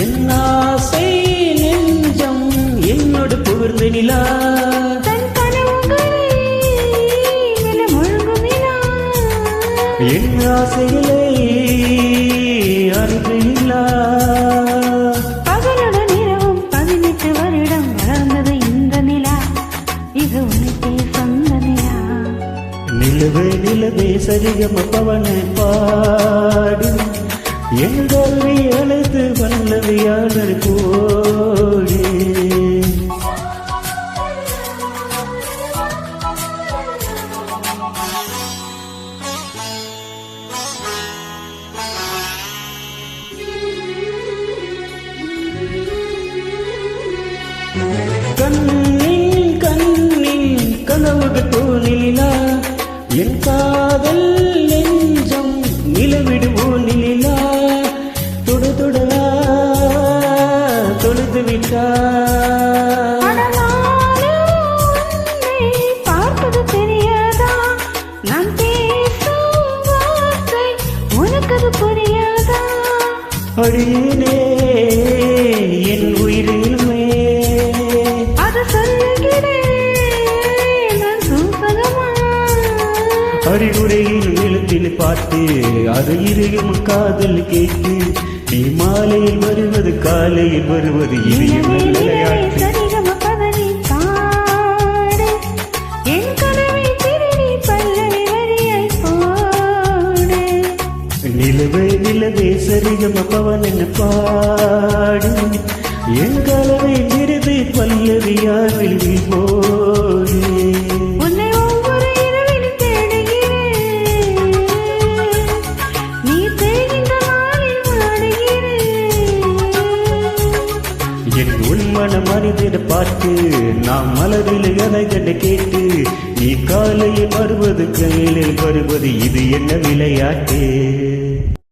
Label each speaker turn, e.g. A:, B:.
A: என் ஆசை நெஞ்சம் என்னோடு புகழ்ந்து நிலா என் ஆசைகளை அறிவில்லா
B: பகலுடன் இரவும் 18 வருடம் வளர்ந்தது இந்த நிலா. இது உனக்கே சொந்த நிலா.
A: நிலவே நிலவே சரிகம பவன பாடு என் கல்வி அழைத்து வல்லவியாளர் போடு. கண்ணின் கண்ணின் கனவுகள் தோணிலா என் காதல் நெஞ்சம் நிலவிடுவோ நிலா தொடு தொடா தொழுது விட்டா
B: பார்ப்பது தெரியாதா? நான் பேசும் வார்த்தை உனக்கது புரியாதா?
A: அடியேனே என் உயிரிலுமே
B: அது சொல்லுகிறேன் நான் சூசகமா.
A: அறிவுரையில் நிலத்தில் பாட்டு அது இறையும் காதல் கேட்டு நீ மாலையில் வருவது காலையில் வருவது இது என்ன விளையாட்டு.
B: சரிகம பதனி பாடு என் கனவை திருடி பல்லவி வரியை போடு.
A: நிலவே நிலவே சரிகம பவன பாடு என் கலவை விருது பல்லவியாவில் போடு.
B: உன்னை ஒவ்வொரு இரவிலும் தேடுகிறேன். நீ தேகின்ற நாளில் வாடுகிறேன்.
A: என் உள்மன மனிதர் பார்த்து நாம் மலரில் எதை கண்டு கேட்டு நீ காலையில் வருவது கையில் வருவது இது என்ன விளையாட்டு.